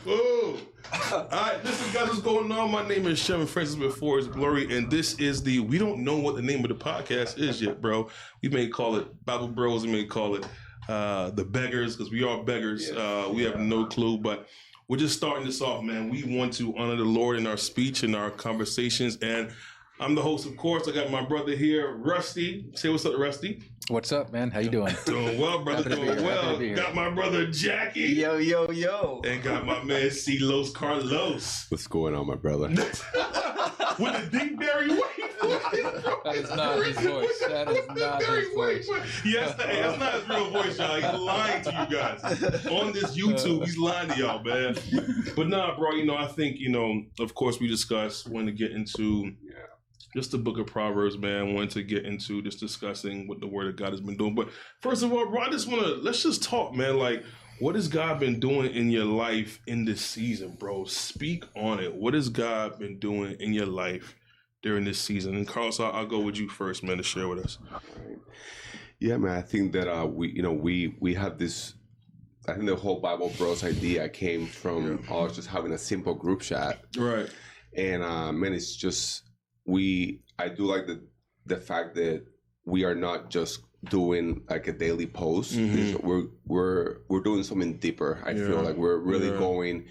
Whoa. All right, listen, guys, what's going on? My name is Shem Francis before His Glory, and this is we don't know what the name of the podcast is yet, bro. We may call it Bible Bros, we may call it the Beggars, because we are beggars. We have no clue, but we're just starting this off, man. We want to honor the Lord in our speech and our conversations, and I'm the host, of course. I got my brother here, Rusty. Say what's up, Rusty. What's up, man? How you doing? Doing well, brother. Doing well. Got my brother, Jackie. Yo, yo, yo. And got my man, C-Los Carlos. What's going on, my brother? With a deep Barry White voice. That is not his voice. That is not his voice. Yes, hey, that's not his real voice, y'all. He's lying to you guys. On this YouTube, he's lying to y'all, man. But nah, bro, I think, of course we discussed when to get into just the book of Proverbs, man. Wanted to get into just discussing what the word of God has been doing. But first of all, bro, let's just talk, man. Like, what has God been doing in your life in this season, bro? Speak on it. What has God been doing in your life during this season? And Carlos, I'll go with you first, man, to share with us. All right. Yeah, man. I think that we have this. I think the whole Bible Bros idea came from us just having a simple group chat, right? And man, it's just. I do like the fact that we are not just doing like a daily post. Mm-hmm. We're doing something deeper. I feel like we're really going.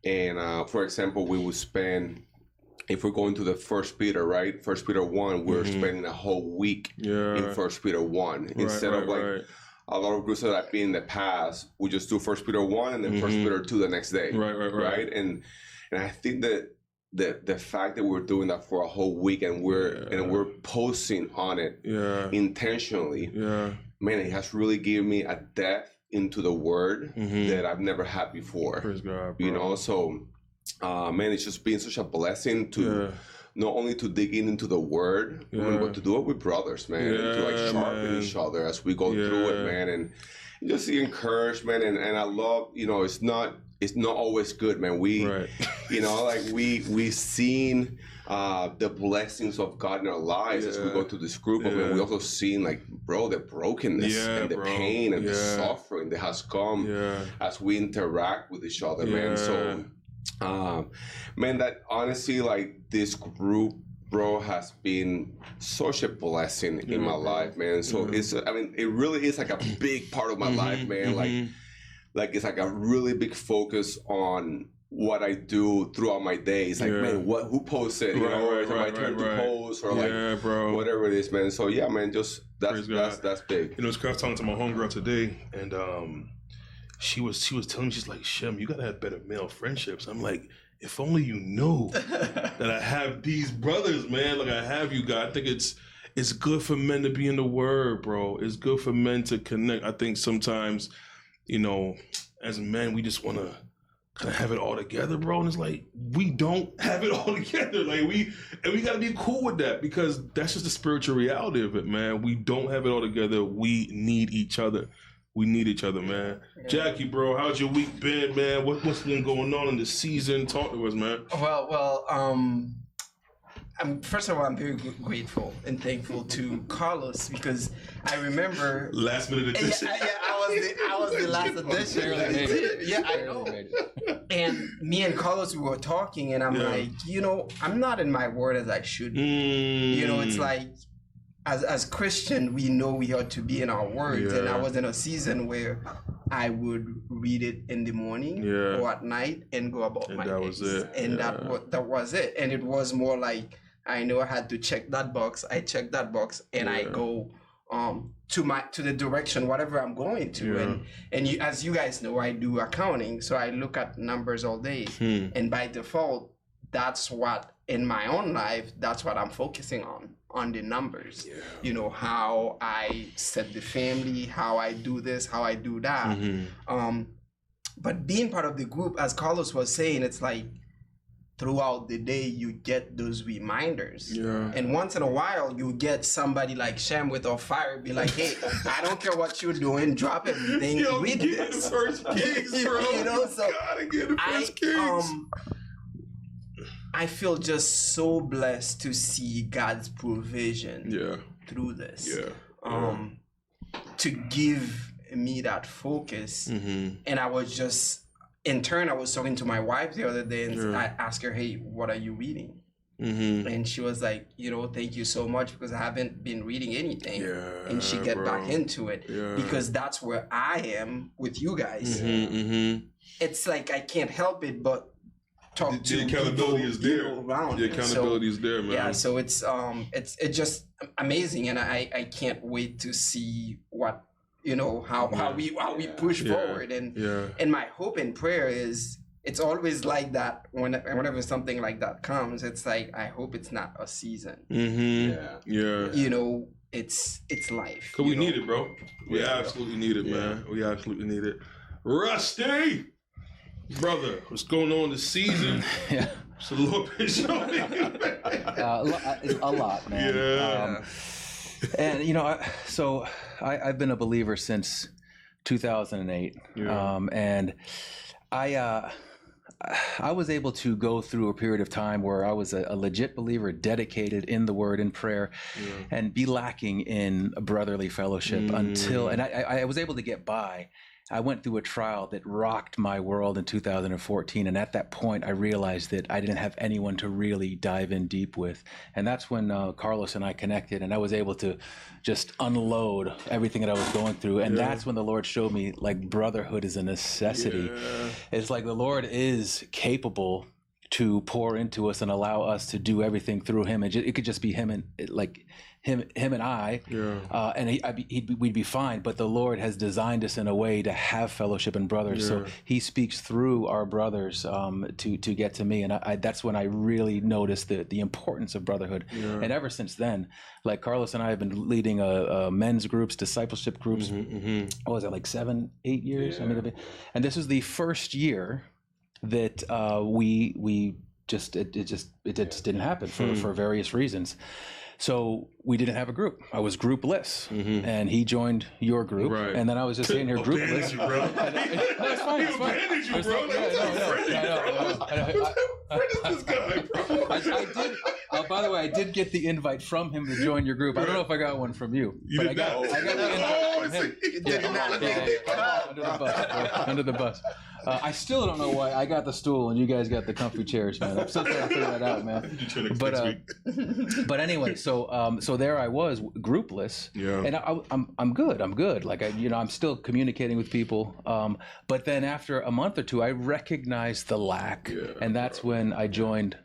And for example, we would spend, if we're going to the First Peter, right? First Peter 1, we're spending a whole week in First Peter 1 instead of like a lot of groups that I've been in the past. We just do First Peter 1 and then First Peter 2 the next day, right? And I think that. The fact that we're doing that for a whole week and we're posting on it intentionally, man, it has really given me a depth into the word that I've never had before. Praise God, bro. So man, it's just been such a blessing to not only to dig into the word, but to do it with brothers, man, and to like sharpen each other as we go through it, man, and just the encouragement and I love, it's not always good, man. We seen the blessings of God in our lives as we go through this group, but man, we also seen like, bro, the brokenness and the pain and the suffering that has come as we interact with each other, man. So, man, that honestly, like this group, bro, has been such a blessing in my life, man. So it really is like a big part of my life, man. Like it's like a really big focus on what I do throughout my days. Like, man, who posted? Or am I trying to post or like whatever it is, man. So yeah, man, just that's big. I was talking to my homegirl today, and she was telling me, she's like, Shem, you gotta have better male friendships. I'm like, if only you knew that I have these brothers, man. Like I have you guys. I think it's good for men to be in the word, bro. It's good for men to connect. I think sometimes, as men, we just want to kind of have it all together, bro. And it's like, we don't have it all together. Like we got to be cool with that, because that's just the spiritual reality of it, man. We don't have it all together. We need each other. We need each other, man. Yeah. Jackie, bro, how's your week been, man? What's been going on in the season? Talk to us, man. Well, first of all, I'm very grateful and thankful to Carlos, because I remember last minute edition. I was the last edition. Yeah, I know. And me and Carlos, we were talking, and I'm like, I'm not in my word as I should be. It's like, as Christian, we know we ought to be in our words, and I was in a season where I would read it in the morning or at night and go about my days. And that was it. And it was more like, I know I had to check that box. I check that box, and I go to the direction whatever I'm going to. And as you guys know, I do accounting, so I look at numbers all day. And by default, that's what in my own life, that's what I'm focusing on the numbers. How I set the family, how I do this, how I do that. But being part of the group, as Carlos was saying, it's like throughout the day you get those reminders, and once in a while you get somebody like Shem with a fire, be like, hey, I don't care what you're doing, drop everything, read this. First Kings, bro. So gotta get the First Kings. I feel just so blessed to see God's provision through this. To give me that focus. And I was just in turn, I was talking to my wife the other day, and I asked her, "Hey, what are you reading?" And she was like, thank you so much, because I haven't been reading anything. And she get back into it because that's where I am with you guys. It's like I can't help it but talk to the accountability is there. Around. The accountability is there, man. Yeah, so it's just amazing, and I can't wait to see what how we push forward. And my hope and prayer is, it's always like that whenever something like that comes, it's like, I hope it's not a season. It's life. Cause we need it, bro. We absolutely need it, man. We absolutely need it. Rusty, brother, what's going on this season? It's a little bit showing. A lot, man. Yeah. And I've been a believer since 2008, and I was able to go through a period of time where I was a legit believer, dedicated in the Word and prayer, and be lacking in brotherly fellowship until I was able to get by. I went through a trial that rocked my world in 2014, and at that point, I realized that I didn't have anyone to really dive in deep with, and that's when Carlos and I connected, and I was able to just unload everything that I was going through, and that's when the Lord showed me, like, brotherhood is a necessity. It's like the Lord is capable to pour into us and allow us to do everything through Him, and it could just be Him and him and I, and we'd be fine. But the Lord has designed us in a way to have fellowship and brothers. So He speaks through our brothers to get to me, and that's when I really noticed the importance of brotherhood. And ever since then, like Carlos and I have been leading men's groups, discipleship groups. What was it, like 7-8 years? I mean, and this is the first year that we just it just didn't happen for various reasons. So we didn't have a group. I was groupless, and he joined your group, and then I was just sitting here groupless. You, bro. No, it's fine. It's fine. You, bro. This guy, bro. I did. By the way, I did get the invite from him to join your group. I don't know if I got one from you, but I got the invite from him. Under the bus. I still don't know why I got the stool and you guys got the comfy chairs, man. I'm still trying to figure that out, man. But anyway, so there I was, groupless, and I'm good. Like I'm still communicating with people. But then after a month or two, I recognized the lack, and that's when I joined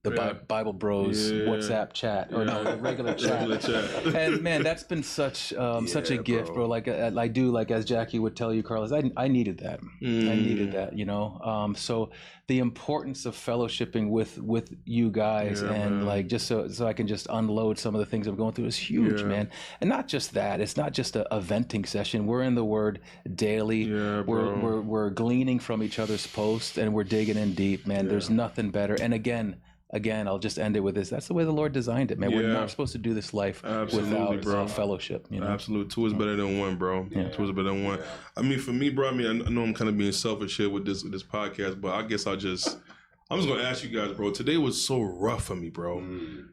the Bible Bros WhatsApp chat, or the regular chat. And man, that's been such a gift, bro. Like I do, like as Jackie would tell you, Carlos, I needed that. I needed that, so the importance of fellowshipping with you guys, and like just so I can just unload some of the things I'm going through is huge, man. And not just that, it's not just a venting session. We're in the Word daily. We're gleaning from each other's posts, and we're digging in deep, man. There's nothing better. And again, I'll just end it with this. That's the way the Lord designed it, man. We're not supposed to do this life without fellowship. Absolutely. Two is better than one, bro. Two is better than one. I mean, for me, bro, I know I'm kind of being selfish here with this podcast, but I guess I'm just going to ask you guys, bro. Today was so rough for me, bro. And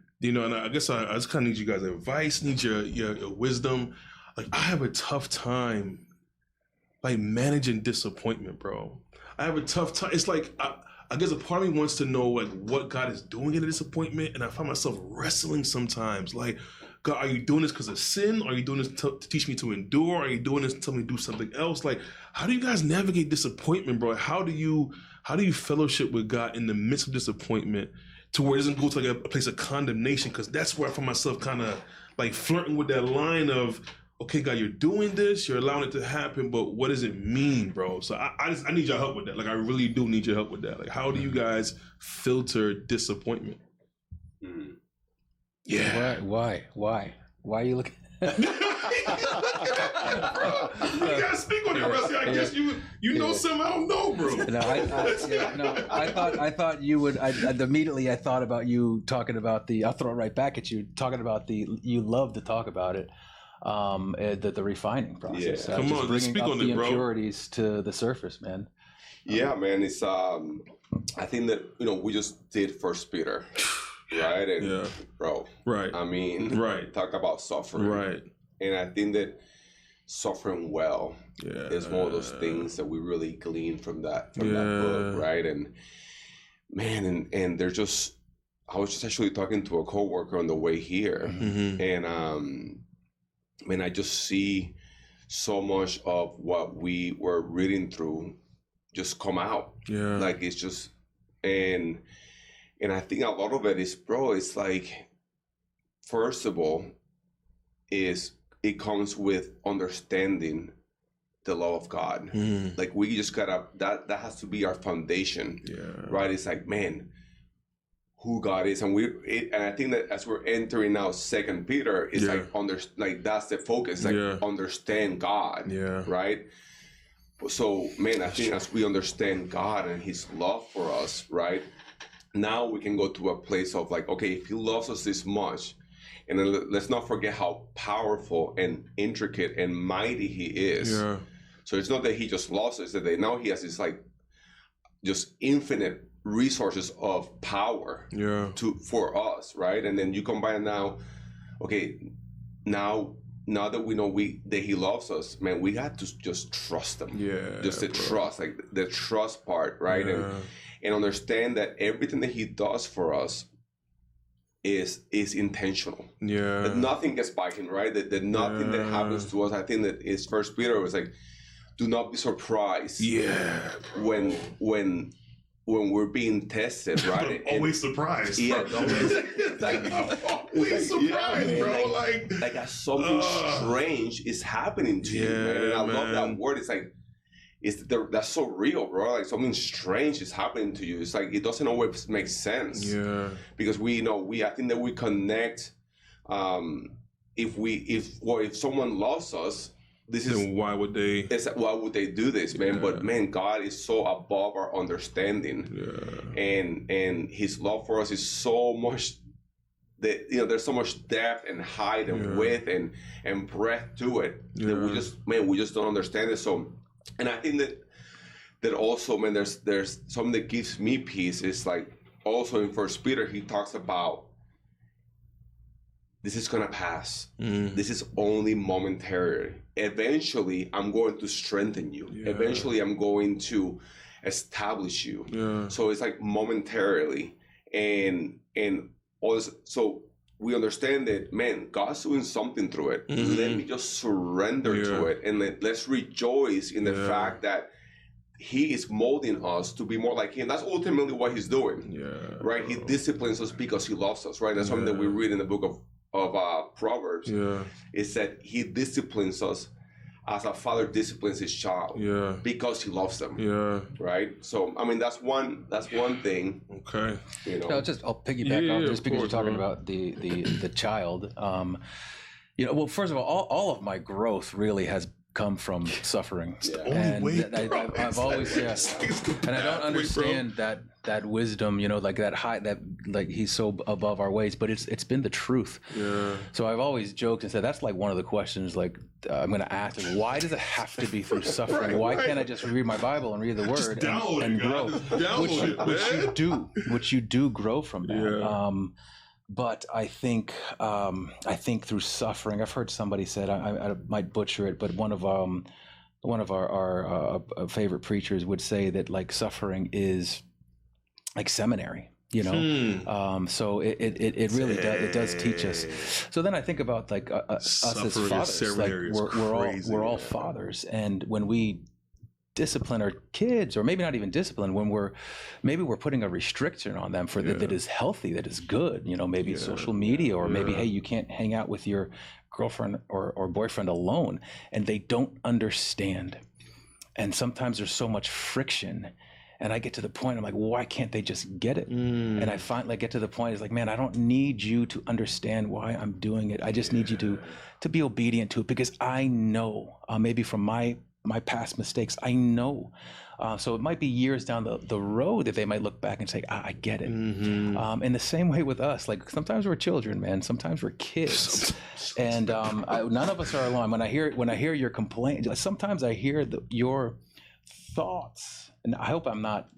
I guess I just kind of need you guys' advice, need your wisdom. Like, I have a tough time, like, managing disappointment, bro. I have a tough time. It's like, I guess a part of me wants to know, like, what God is doing in the disappointment, and I find myself wrestling sometimes. Like, God, are you doing this because of sin? Are you doing this to teach me to endure? Are you doing this to tell me to do something else? Like, how do you guys navigate disappointment, bro? How do you fellowship with God in the midst of disappointment, to where it doesn't go to like a place of condemnation? Because that's where I find myself kind of like flirting with that line of, okay, God, you're doing this, you're allowing it to happen, but what does it mean, bro? So I need your help with that. Like, I really do need your help with that. Like, how do you guys filter disappointment? Yeah. Why are you looking? Bro, you gotta speak on it, Rusty. I guess you know something I don't know, bro. I thought you would. Immediately I thought about you talking about I'll throw it right back at you, talking about you love to talk about it. The refining process. Come on, bringing speak up on the it, bro. impurities to the surface, man. Yeah, man. It's I think that we just did 1 Peter, right? And bro, right. I mean, right. Talk about suffering, right? And I think that suffering well is one of those things that we really glean from that book, right? And man, and they're just, I was just actually talking to a coworker on the way here, and man, I just see so much of what we were reading through just come out. Like it's just, and I think a lot of it is, bro, it's like, first of all, it comes with understanding the love of God. Like we just gotta, that has to be our foundation, right? It's like, man, who God is, and and I think that as we're entering now 2 Peter, it's like that's the focus, like understand God, right? So man, I think as we understand God and His love for us, right, now we can go to a place of like, okay, if He loves us this much, and then let's not forget how powerful and intricate and mighty He is. So it's not that He just loves us, that now He has this like just infinite resources of power for us, right? And then you combine now, okay, now that we know that He loves us, man, we got to just trust Him. Just the trust, like the trust part, right? And understand that everything that He does for us is intentional. That nothing gets by Him, right? That nothing that happens to us. I think that is First Peter was like, do not be surprised when we're being tested, right? Always surprised. Always, always surprised, bro. Like something strange is happening to you, man. And I love that word. It's like, that's so real, bro. Like something strange is happening to you. It's like it doesn't always make sense. Because I think that we connect. If someone loves us, why would they do this, man? But man, God is so above our understanding, and His love for us is so much that there's so much depth and height and width and breadth to it that we just don't understand it. So, and I think that also, man, there's something that gives me peace. Is like also in First Peter, he talks about, this is gonna pass. This is only momentary. Eventually, I'm going to strengthen you. Eventually, I'm going to establish you. So it's like momentarily, and also, so we understand that, man, God's doing something through it. Let me just surrender to it, and let's rejoice in the fact that He is molding us to be more like Him. That's ultimately what He's doing, right? He disciplines us because He loves us, right? That's something that we read in the book of Proverbs. Is that He disciplines us as a father disciplines his child because he loves them, right? So I mean, that's one thing. Okay. I'll piggyback off just because you're talking about the child. Well, first of all of my growth really has come from suffering. And I've always, and I don't understand that wisdom, like that high, that like He's so above our ways, but it's been the truth. So I've always joked and said, that's like one of the questions, like I'm going to ask, why does it have to be through suffering? Why can't I just read my Bible and read the Word and grow? Which you do grow from that. But I think through suffering, I've heard somebody said, I might butcher it, but one of our favorite preachers would say that like suffering is like seminary, so it really does teach us. So then I think about like us as fathers, like we're all fathers, and when we discipline our kids, or maybe not even discipline, when we're putting a restriction on them that is healthy, that is good, maybe social media, or maybe, hey, you can't hang out with your girlfriend or boyfriend alone, and they don't understand. And sometimes there's so much friction, and I get to the point, I'm like, well, why can't they just get it? And I finally get to the point, it's like, man, I don't need you to understand why I'm doing it. I just need you to be obedient to it, because I know, maybe from my past mistakes, I know. So it might be years down the road that they might look back and say, I get it. In the same way with us, like sometimes we're children, man. Sometimes we're kids, and none of us are alone. When I hear your complaint, sometimes I hear your thoughts, and I hope I'm not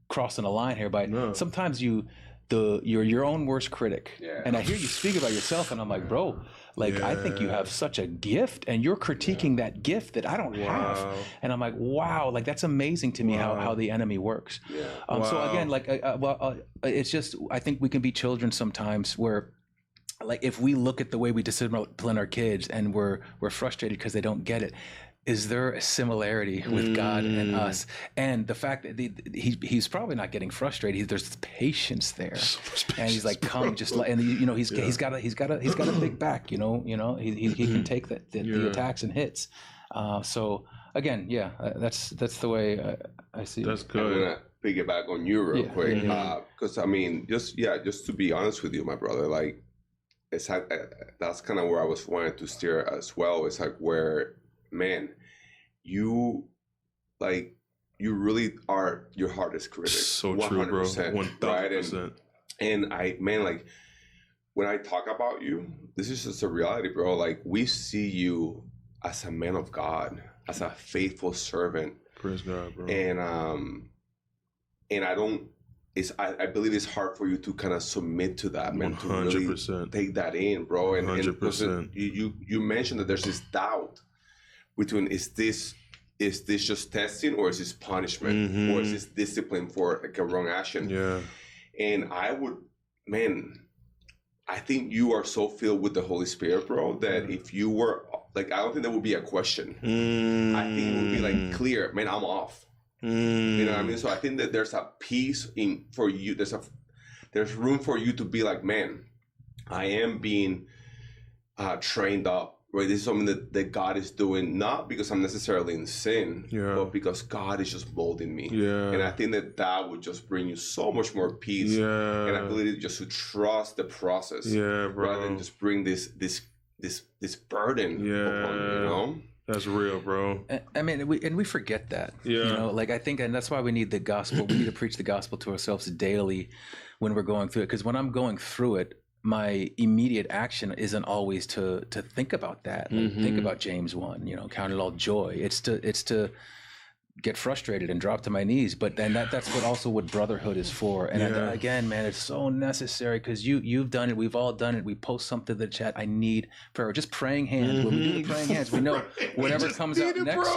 crossing a line here, but sometimes the you're your own worst critic. Yeah. And I hear you speak about yourself, and I'm like, bro, like I think you have such a gift, and you're critiquing that gift that I don't have. And I'm like, wow, like that's amazing to me how the enemy works. Yeah. So again, like, it's just, I think we can be children sometimes where, like, if we look at the way we discipline our kids and we're frustrated because they don't get it, is there a similarity with God and us? And the fact that he's probably not getting frustrated. There's patience there, and he's like, "Come, just let." And he's got a big back. He can take the attacks and hits. So again, that's the way I see it. That's good. I'm gonna piggyback on you real quick, because I mean, just to be honest with you, my brother, like, it's like, that's kind of where I was wanting to steer as well. It's like where, man, you really are your hardest critic. So true, bro. 1,000%. And like, when I talk about you, this is just a reality, bro. Like, we see you as a man of God, as a faithful servant. Praise God, bro. And I believe it's hard for you to kind of submit to that, man. 100%. To really take that in, bro. And 100%. You mentioned that there's this doubt between, is this just testing, or is this punishment, or is this discipline for like a wrong action? Yeah. And I think you are so filled with the Holy Spirit, bro, that if you were like, I don't think there would be a question. I think it would be like clear, man, I'm off. You know what I mean? So I think that there's a peace for you. There's room for you to be like, man, I am being trained up. Right, this is something that God is doing, not because I'm necessarily in sin, but because God is just molding me. And I think that would just bring you so much more peace and ability just to trust the process, rather than just bring this burden upon you, you know? That's real, bro. I mean, we forget that. Like, I think, and that's why we need the gospel. We need to preach the gospel to ourselves daily when we're going through it. Because when I'm going through it, my immediate action isn't always to think about that. Like, think about James 1, count it all joy. It's to get frustrated and drop to my knees. But then that's what brotherhood is for. And again, man, it's so necessary, because you've done it. We've all done it. We post something to the chat. I need prayer. Just praying hands. When we do the praying hands, we know whatever comes out next.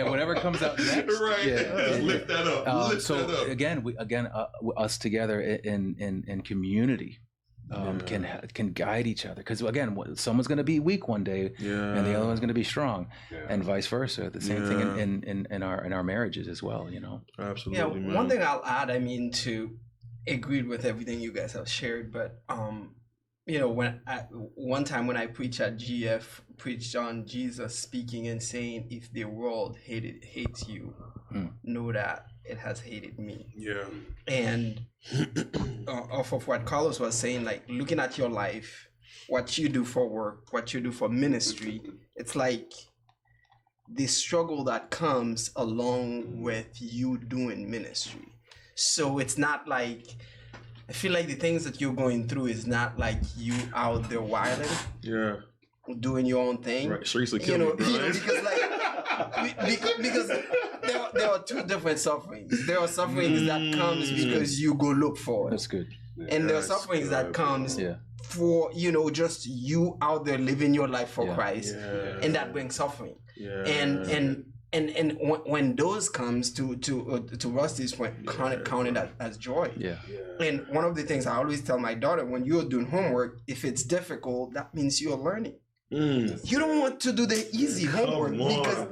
Whatever comes out next. Right. Lift that up. Lift that up. Again, us together in community. Can guide each other, because again, someone's going to be weak one day, and the other one's going to be strong, and vice versa. The same thing in our marriages as well. Absolutely. Man. One thing I'll add, I mean, to agree with everything you guys have shared, but one time when I preached at GF, preached on Jesus speaking and saying, "If the world hates you, know that it has hated me." And off of what Carlos was saying, like, looking at your life, what you do for work, what you do for ministry, it's like the struggle that comes along with you doing ministry. So it's not like, I feel like the things that you're going through is not like you out there wilding, doing your own thing. Right, seriously, kill me, because like because there are two different sufferings. There are sufferings that comes because you go look for it. That's good. And there are sufferings that comes for just you out there living your life for Christ, and that brings suffering. And when those comes to Rusty's point, count it as joy. And one of the things I always tell my daughter, when you're doing homework, if it's difficult, that means you're learning. You don't want to do the easy homework, because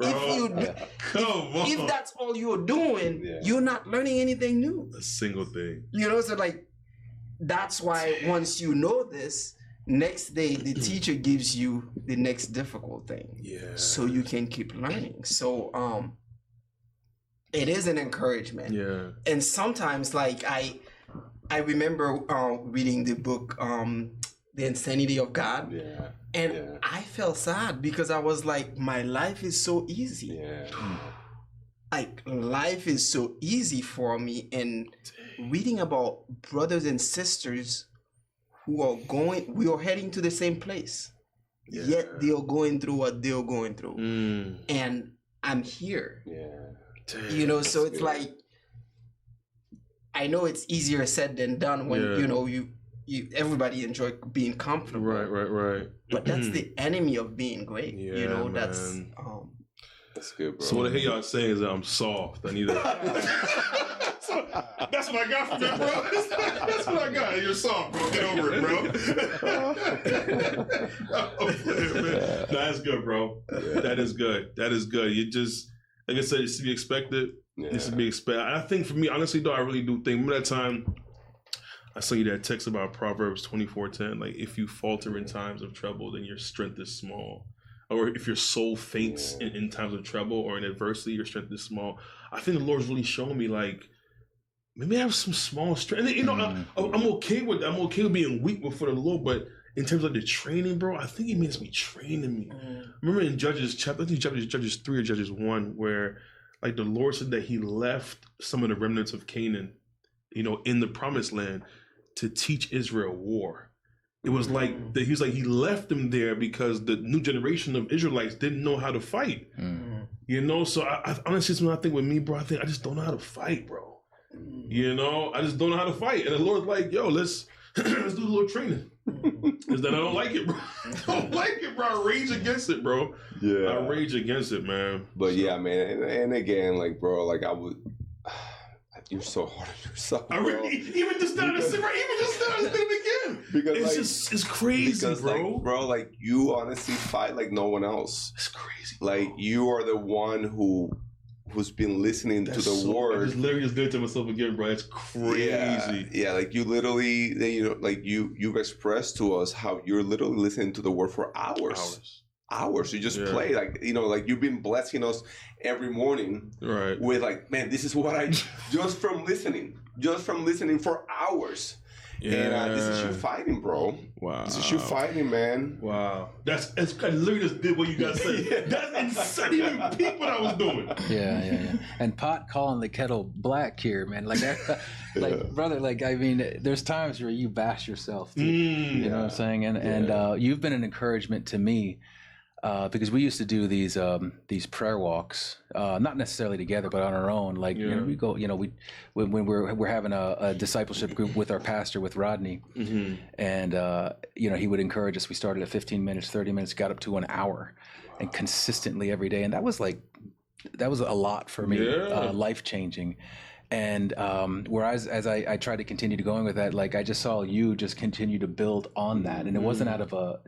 if that's all you're doing, you're not learning anything new. A single thing. So like, that's why once you know this, next day the teacher gives you the next difficult thing. So you can keep learning. So it is an encouragement. And sometimes, like, I remember reading the book The Insanity of God. And I felt sad, because I was like, my life is so easy. Like, life is so easy for me. And reading about brothers and sisters who we are heading to the same place. Yet they are going through what they're going through. And I'm here. So it's like, I know it's easier said than done when you everybody enjoy being comfortable. Right. But that's the enemy of being great. Yeah, That's good, bro. So what I hear y'all saying is that I'm soft. I need a. That's what I got from that, bro. That's what I got. You're soft, bro. Get over it, bro. Man. That's good, bro. Yeah. That is good. You just, like I said, it's to be expected. Yeah. It's to be expected. I think for me, honestly, though, I really do think. Remember that time I sent you that text about Proverbs 24:10? Like, if you falter in times of trouble, then your strength is small. Or if your soul faints in times of trouble or in adversity, your strength is small. I think the Lord's really showing me, like, maybe I have some small strength. And, I'm okay with being weak before the Lord, but in terms of the training, bro, I think He means to be training me. Remember in Judges chapter, I think Judges 3 or Judges 1, where like the Lord said that He left some of the remnants of Canaan, in the promised land to teach Israel war. It was like He left them there because the new generation of Israelites didn't know how to fight. So I honestly, when I think with me, bro, I just don't know how to fight, bro. I just don't know how to fight. And the Lord's like, yo, let's do a little training. Is that I don't like it, bro. I don't like it, bro. I rage against it, bro. Yeah. I rage against it, man. But yeah, man. And again, like, bro, like you're so hard on yourself. Even just now, it's gonna begin. Because it's crazy, because, bro. Like, bro, like you honestly fight like no one else. It's crazy. Like you are the one who's been listening to the word. I just literally just did it to myself again, bro. It's crazy. Yeah. Like you literally, like you've expressed to us how you're literally listening to the word for hours. You just play, like like you've been blessing us every morning, right? With like, man, this is what I just from listening for hours. Yeah. And this is you fighting, bro. Wow. This is you fighting, man. Wow. I literally just did what you guys said. That's insane. You didn't even peep what I was doing. Yeah. And pot calling the kettle black here, man. Like that, brother, like, I mean, there's times where you bash yourself. You know what I'm saying? And you've been an encouragement to me. Because we used to do these prayer walks, not necessarily together, but on our own. Like we go, when we're having a discipleship group with our pastor, with Rodney, and he would encourage us. We started at 15 minutes, 30 minutes, got up to an hour, and consistently every day. And that was a lot for me, life changing. And whereas as I tried to continue to going with that, like I just saw you just continue to build on that, and it wasn't out of a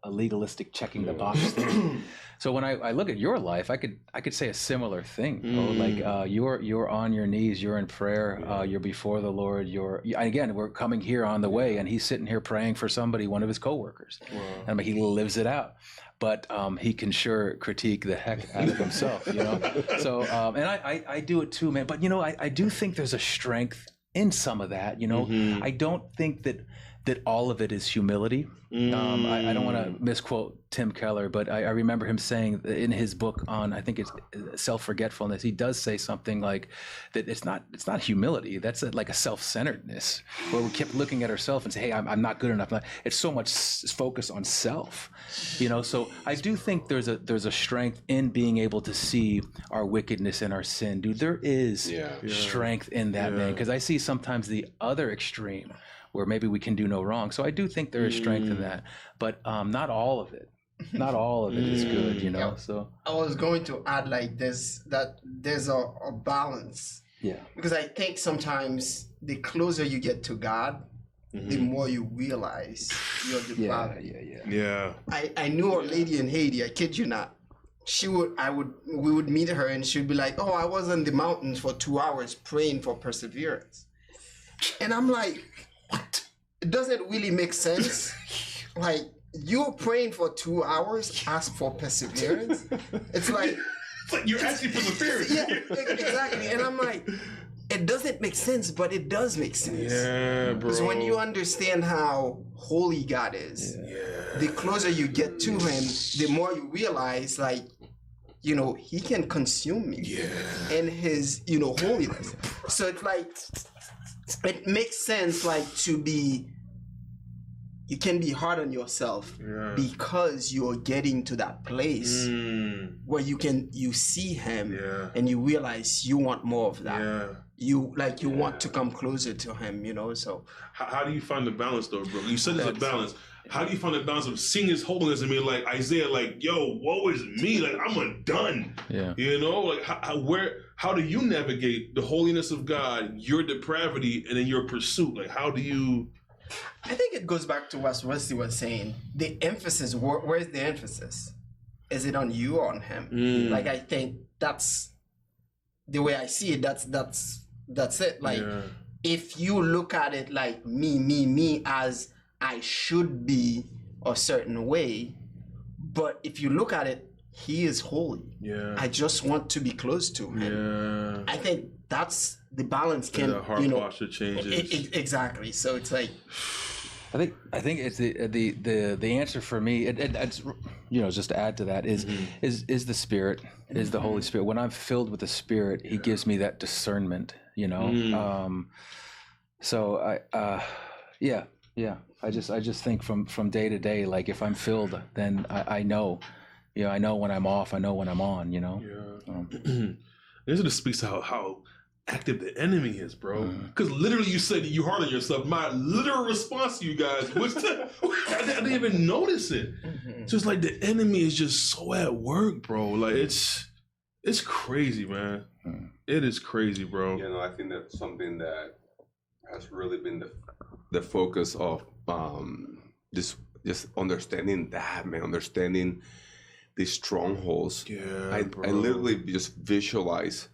legalistic checking the box thing. So when I look at your life, I could say a similar thing. Like you're on your knees, you're in prayer, you're before the Lord. Again, we're coming here on the way, and he's sitting here praying for somebody, one of his coworkers. Wow. I mean, he lives it out. But he can sure critique the heck out of himself, So, and I do it too, man. But, I do think there's a strength in some of that, I don't think that all of it is humility. I don't want to misquote Tim Keller, but I remember him saying in his book on, I think it's self-forgetfulness, he does say something like that it's not humility, that's like a self-centeredness, where we kept looking at ourselves and say, hey, I'm not good enough. It's so much focus on self, so I do think there's a strength in being able to see our wickedness and our sin. Dude, there is strength in that, man, because I see sometimes the other extreme, where maybe we can do no wrong. So I do think there is strength in that, but not all of it. Not all of it is good, So I was going to add like this, that there's a balance. Yeah. Because I think sometimes the closer you get to God, the more you realize your depravity. Yeah. I knew a lady in Haiti, I kid you not. We would meet her and she'd be like, oh, I was in the mountains for 2 hours praying for perseverance. And I'm like, what? It doesn't really make sense. Like, you're praying for 2 hours, ask for perseverance. It's like you're asking for perseverance. Yeah, exactly. And I'm like, it doesn't make sense, but it does make sense. Yeah, bro. Because when you understand how holy God is, the closer you get to him, the more you realize, like, he can consume me in his, holiness. So it's like, it makes sense, like, you can be hard on yourself because you're getting to that place where you see him and you realize you want more of that. you want to come closer to him, you know. So How do you find the balance though, bro? You said there's a balance. How do you find the balance of seeing his holiness and being like Isaiah, like, yo, woe is me, like I'm undone. Yeah. You know, like how do you navigate the holiness of God, your depravity, and then your pursuit? Like how do you? I think it goes back to what Wesley was saying. The emphasis, where's the emphasis? Is it on you or on him? Like I think that's the way I see it. That's it. Like if you look at it like me as I should be a certain way, but if you look at it, he is holy. Yeah. I just want to be close to him. Yeah. I think that's the balance. The heart posture changes. Exactly. So it's like. I think it's the answer for me. It's just to add to that is the Spirit, is the Holy Spirit. When I'm filled with the Spirit, He gives me that discernment. You know. So I just think from day to day, like if I'm filled, then I know, I know when I'm off, I know when I'm on, you know. Yeah. This just speaks to how active the enemy is, bro. Because literally you said you hard on yourself. My literal response to you guys was I didn't even notice it. Just like the enemy is just so at work, bro. Like it's crazy, man. It is crazy, bro. You know, I think that's something that has really been the focus of just understanding that, man, understanding these strongholds. Yeah, I literally just visualize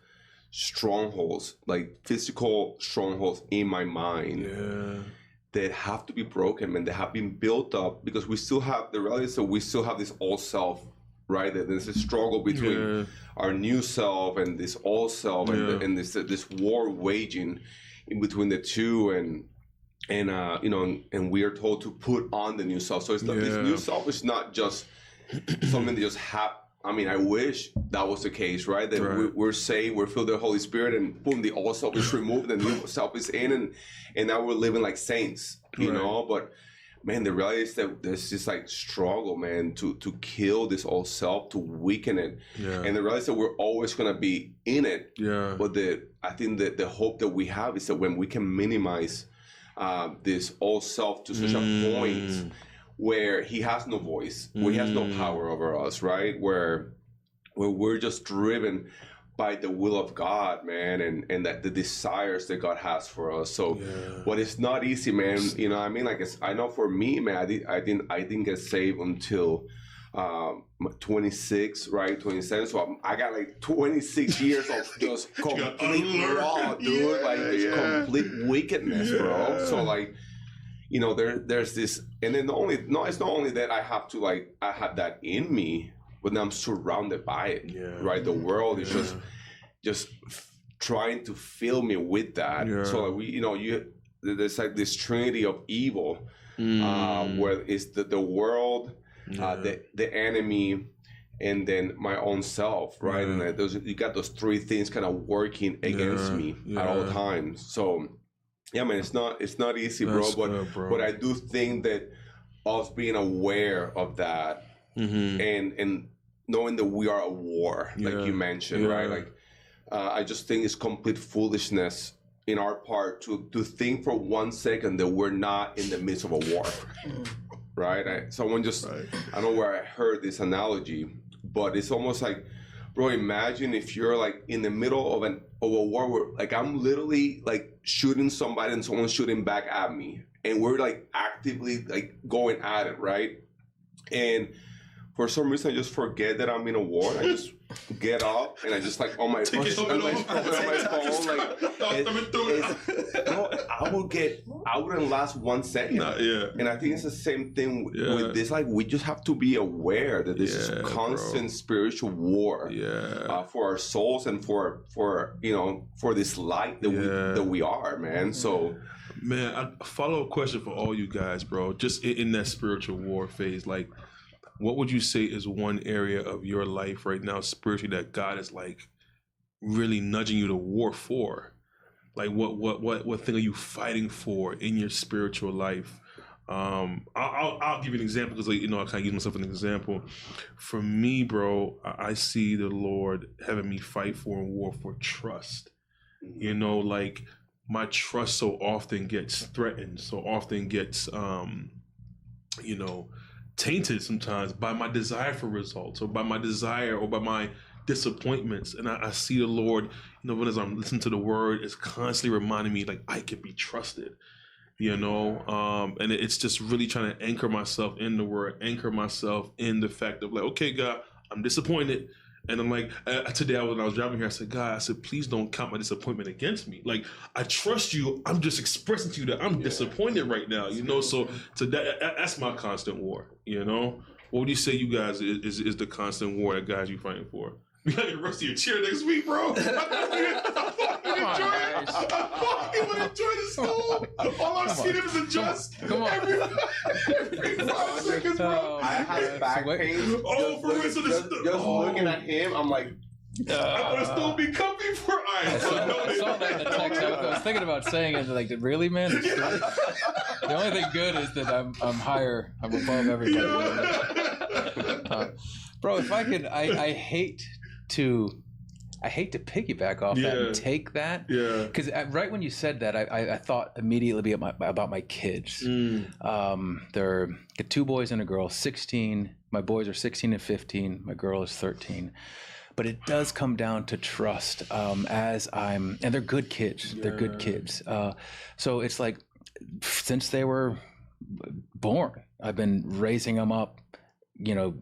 strongholds, like physical strongholds in my mind that have to be broken, man, that have been built up because we still have the reality is that we still have this old self, right? That there's a struggle between our new self and this old self and this war waging in between the two, and we are told to put on the new self. So it's not, this new self is not just something that just happened. I mean, I wish that was the case, right? That we're saved, we're filled with the Holy Spirit, and boom, the old self is removed, and the new self is in, and now we're living like saints, you know? But man, the reality is that there's this like struggle, man, to kill this old self, to weaken it. Yeah. And the reality is that we're always gonna be in it. Yeah. But I think that the hope that we have is that when we can minimize this old self to such a point where he has no voice, where he has no power over us, right? Where we're just driven by the will of God, man, and that the desires that God has for us. So, but it's not easy, man. You know what I mean? Like, I know for me, man, I didn't get saved until 26, right? 27. So I got like 26 years of just complete raw, dude. Like, just complete wickedness, bro. So, like, you know, there's this, and then it's not only that I have that in me, but now I'm surrounded by it, right? The world is just trying to fill me with that. Yeah. So like there's like this trinity of evil, where it's the world, the enemy, and then my own self, right? And you got those three things kind of working against me at all times. So yeah, man, it's not easy, bro. But I do think that us being aware of that and knowing that we are at war, like you mentioned, right? Like, I just think it's complete foolishness in our part to think for 1 second that we're not in the midst of a war, right? I don't know where I heard this analogy, but it's almost like, bro, imagine if you're like in the middle of a war where like I'm literally like shooting somebody and someone's shooting back at me, and we're like actively like going at it, right? And for some reason, I just forget that I'm in a war. I just get up and I just like on my phone, I wouldn't last 1 second. And I think it's the same thing with this. Like, we just have to be aware that this is constant spiritual war for our souls and for this light that we are, man. So, man, a follow-up question for all you guys, bro. Just in that spiritual war phase, like, what would you say is one area of your life right now spiritually that God is like really nudging you to war for? Like what thing are you fighting for in your spiritual life? I'll give you an example because I kind of use myself as an example. For me, bro, I see the Lord having me fight for and war for trust. You know, like my trust so often gets threatened, so often gets, you know, tainted sometimes by my desire for results or by my desire or by my disappointments. And I see the Lord, you know, as I'm listening to the word, it's constantly reminding me like I can be trusted, you know, and it's just really trying to anchor myself in the word, anchor myself in the fact of like, okay, God, I'm disappointed. And I'm like, today when I was driving here, I said, God, I said, please don't count my disappointment against me. Like, I trust you. I'm just expressing to you that I'm disappointed right now, you know? So that's my constant war, you know? What would you say you guys is the constant war that guys you fighting for? We gotta get the rest of your chair next week, bro. I thought you would enjoy this school. All I've seen him is adjust. Come on. Every 5 seconds, bro. I have back pain. Oh, for real? So Just looking at him, I'm like, I thought it still be comfy for I saw that in the text. I was thinking about saying it, like, really, man? The only thing good is that I'm higher. I'm above everybody. Bro, if I could, I hate to piggyback off that and take that. Yeah. Because right when you said that, I thought immediately about my kids. They're 2 boys and a girl, 16. My boys are 16 and 15. My girl is 13. But it does come down to trust and they're good kids. They're good kids. So it's like, since they were born, I've been raising them up, you know,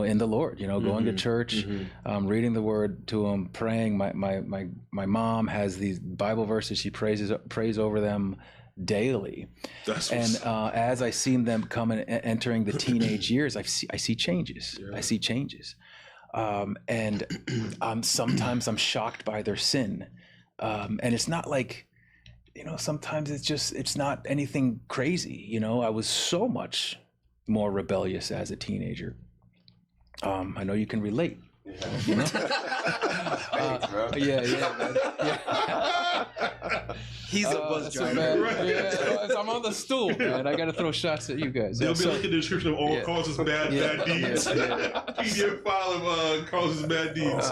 in the Lord, you know, going to church, reading the word to them, praying. My mom has these Bible verses she prays over them daily. As I see them coming, entering the teenage years, I see changes. I see changes. And sometimes I'm shocked by their sin. And it's not like, you know, sometimes it's not anything crazy. You know, I was so much more rebellious as a teenager. I know you can relate. You know? thanks, bro. Yeah. He's a bus driver. I'm on the stool, man. I got to throw shots at you guys. There'll be like a description of all causes bad deeds. PDF file of causes bad deeds.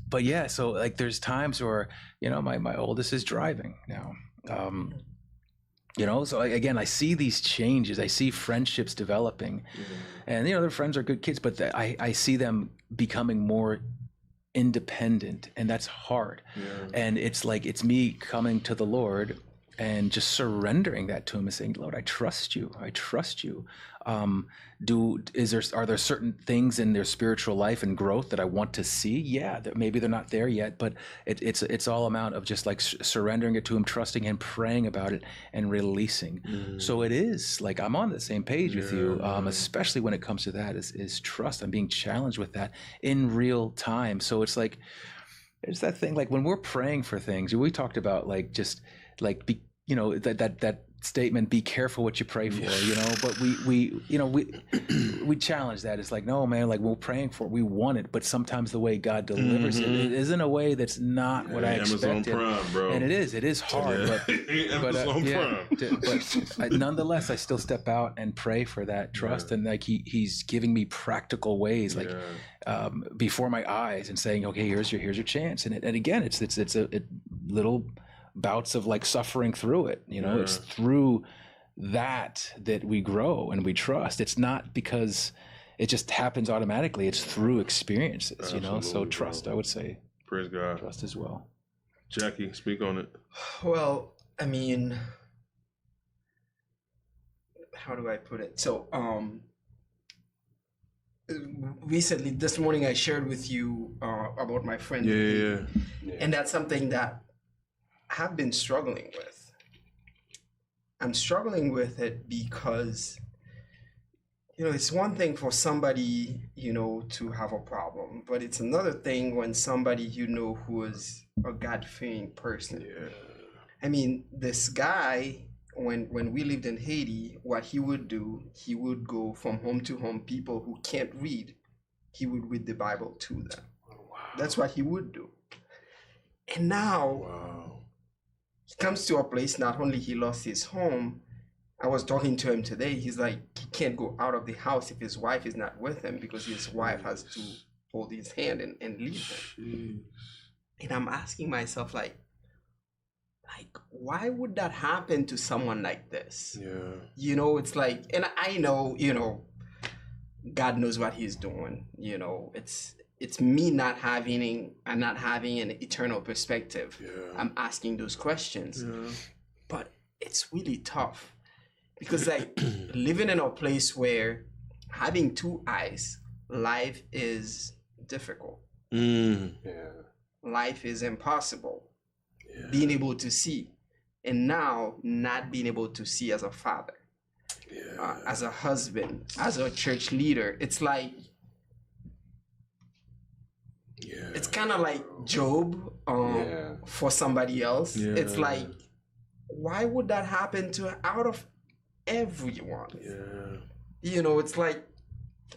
But yeah, so like there's times where, you know, my oldest is driving now. You know, so again, I see these changes. I see friendships developing, and you know, their friends are good kids, but I see them becoming more independent, and that's hard. And it's like it's me coming to the Lord and just surrendering that to Him and saying, Lord, I trust you. I trust you. Are there certain things in their spiritual life and growth that I want to see? Yeah, maybe they're not there yet, but it's all amount of just like surrendering it to Him, trusting Him, praying about it, and releasing. So it is like I'm on the same page with you, especially when it comes to that is trust. I'm being challenged with that in real time. So it's like it's that thing like when we're praying for things. We talked about like just like you know that statement, be careful what you pray for, you know, but we challenge that. It's like, no, man, like we're praying for it, we want it, but sometimes the way God delivers it is in a way that's not what I expected. Prime, bro. And it is hard, but nonetheless, I still step out and pray for that trust. And like he's giving me practical ways, like before my eyes, and saying, okay, here's your chance. And again, it's a little bouts of like suffering through it, you know. It's through that we grow and we trust. It's not because it just happens automatically. It's through experiences. Absolutely, you know. So trust, bro. I would say. Praise God. Trust as well. Jackie, speak on it. Well, I mean, how do I put it? So, recently, this morning, I shared with you about my friend. Yeah. And that's something that have been struggling with. I'm struggling with it because, you know, it's one thing for somebody, you know, to have a problem, but it's another thing when somebody, you know, who is a God-fearing person. Yeah. I mean, this guy, when we lived in Haiti, what he would do, he would go from home to home, people who can't read, he would read the Bible to them. Wow. That's what he would do. And now, he comes to a place, not only he lost his home, I was talking to him today, he's like, he can't go out of the house if his wife is not with him because his wife has to hold his hand and lead him. And I'm asking myself, like, why would that happen to someone like this? Yeah. You know, it's like, and I know, you know, God knows what he's doing. You know, it's me not having an eternal perspective. Yeah. I'm asking those questions. Yeah. But it's really tough because, like, living in a place where having two eyes, life is difficult. Mm. Yeah. Life is impossible. Yeah. Being able to see, and now not being able to see as a father, as a husband, as a church leader. It's like, it's kind of like Job for somebody else. Yeah. It's like, why would that happen to out of everyone? Yeah. You know, it's like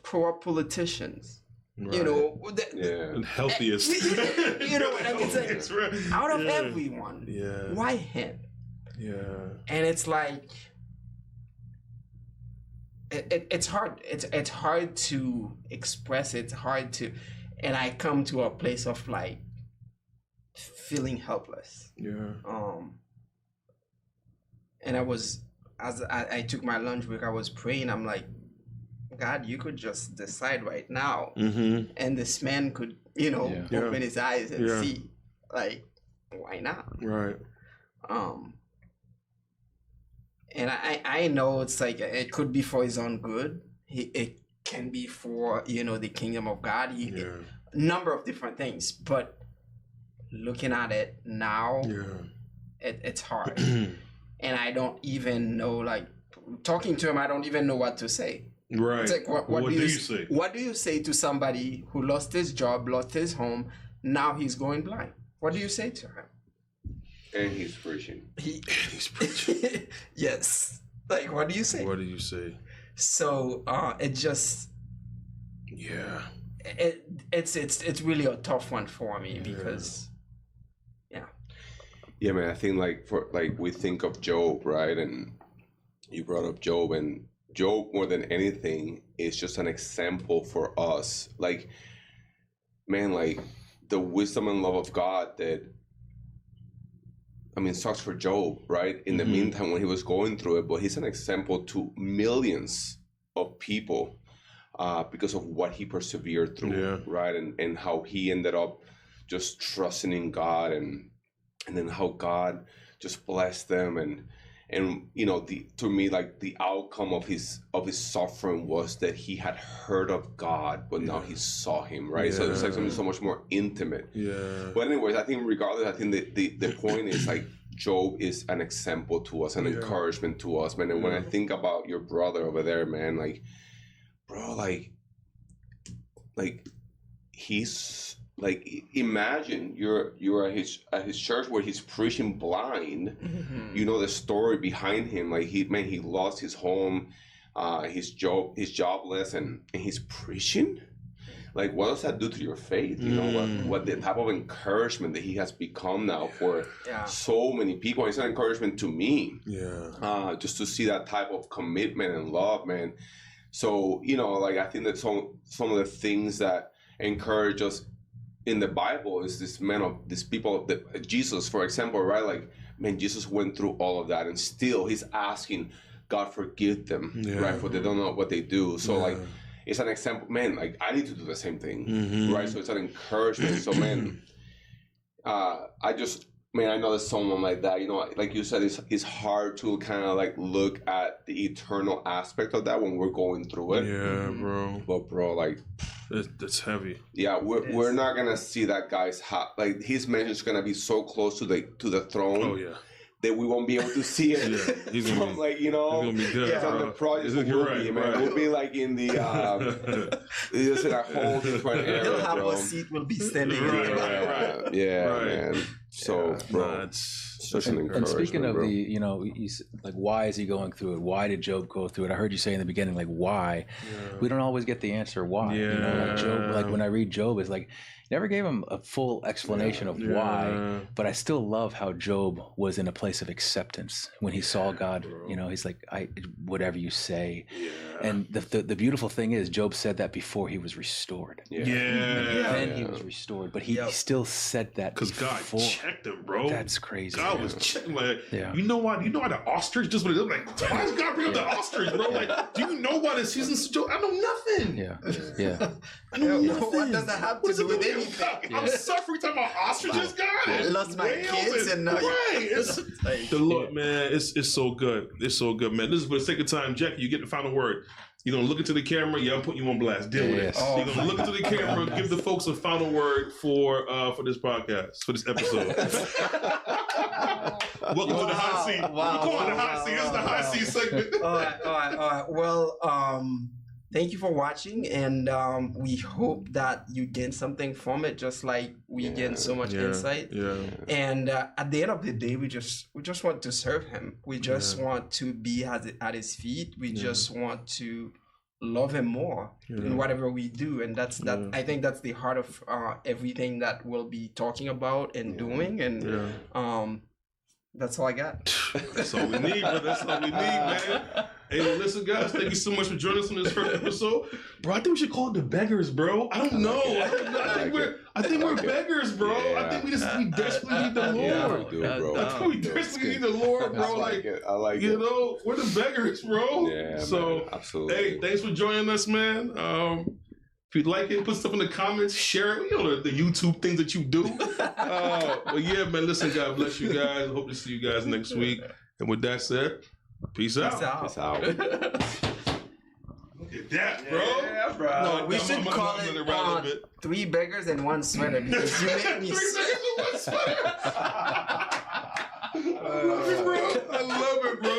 corrupt politicians. Right. You know, And healthiest. you know what I mean? It's like, Right. out of everyone, Yeah. why him? Yeah. And it's like, it's hard. It's hard to express. It's hard to, and I come to a place of like feeling helpless. Yeah. And as I took my lunch break, I was praying. I'm like, God, you could just decide right now, Mm-hmm. and this man could, you know, Yeah. open his eyes and Yeah. see. Like, why not? Right. And I know it's like it could be for his own good. It can be for, you know, the kingdom of God. Number of different things. But looking at it now, it's hard. And I don't even know, like, talking to him, I don't even know what to say. Right. It's like, what do you say? What do you say to somebody who lost his job, lost his home, now he's going blind? What do you say to him? And he's preaching. He's preaching. Yes. Like, what do you say? What do you say? So it just, Yeah. it's really a tough one for me because, Yeah, man. I think we think of Job, right? And you brought up Job, and Job more than anything is just an example for us. Like, man, like the wisdom and love of God that, I mean, sucks for Job, right? In the meantime, when he was going through it, but he's an example to millions of people because of what he persevered through, right? And how he ended up just trusting in God, and then how God just blessed them, and you know, to me, like the outcome of his suffering was that he had heard of God, but now he saw him, right? So it's like something so much more intimate. Yeah. But anyways, I think regardless, I think the point is like Job is an example to us, an encouragement to us, man. And when I think about your brother over there, man, like, bro, like he's like, imagine you're at his church where he's preaching blind. You know the story behind him. Like he lost his home, he's jobless, and he's preaching. Like, what does that do to your faith? You know what the type of encouragement that he has become now for so many people. It's an encouragement to me. Yeah. Just to see that type of commitment and love, man. So, you know, like, I think that some of the things that encourage us in the Bible is these people, Jesus, for example, right? Like, man, Jesus went through all of that, and still he's asking God forgive them, right? For they don't know what they do. So like, it's an example, man, like I need to do the same thing, right? So it's an encouragement. So man, I know there's someone like that, you know, like you said, it's hard to kind of like look at the eternal aspect of that when we're going through it. Yeah, bro. But bro, like, that's heavy. Yeah, we're not gonna see that guy's like his message is gonna be so close to the throne. Oh yeah. That we won't be able to see it. He's gonna from, like, you know, he's gonna be good, from the project. We'll be like in the just in a whole different era. He'll have bro. a seat. We'll be standing. Right. Yeah, Right. man. So, bro, Such an And encouragement, speaking of bro. like, why is he going through it? Why did Job go through it? I heard you say in the beginning, like, why? We don't always get the answer why. Like Job, like when I read Job, it's like never gave him a full explanation of why. But I still love how Job was in a place of acceptance when he saw God. He's like, whatever you say. And the beautiful thing is, Job said that before he was restored. Then he was restored, but he still said that because God checked him, bro. That's crazy. God was checking, like, you know why? You know why the ostrich just went like, why does God bring up the ostrich, bro? Like, do you know why the season's Job? I know nothing. I know nothing. What does that have to do with anything? I'm suffering talking about ostriches, God. I lost my kids and now it's the Lord, man. It's so good. It's so good, man. This is for the sake of time, Jackie. You get the final word. You're gonna look into the camera. Yeah, I'm putting you on blast. Deal with it. You're gonna look into the camera. Give the folks a final word for this podcast, for this episode. Welcome to the hot seat. We call it the hot seat. This is the hot seat segment. All right. Well, thank you for watching, and we hope that you gain something from it, just like we gain so much insight. And at the end of the day, we just want to serve Him. We just want to be at His feet. We just want to love Him more in whatever we do, and that's that. I think that's the heart of everything that we'll be talking about and doing, and that's all I got. That's all we need, bro. That's all we need, man. Hey, well, listen, guys, thank you so much for joining us on this first episode. Bro, I think we should call it the Beggars, bro. I don't know. I think we're beggars, bro. I think we desperately need the Lord. I think we desperately need the Lord, bro. I like it. You know, we're the beggars, bro. Yeah, so, man, absolutely. Hey, thanks for joining us, man. If you like it, put stuff in the comments, share it. You know the YouTube things that you do. But yeah, man, listen, God bless you guys. I hope to see you guys next week. And with that said, peace out. Peace out. Look at that, bro. Yeah, bro. No, we should call it 3 beggars and 1 sweater, because you make me 3 beggars and 1 sweater. I love it, bro.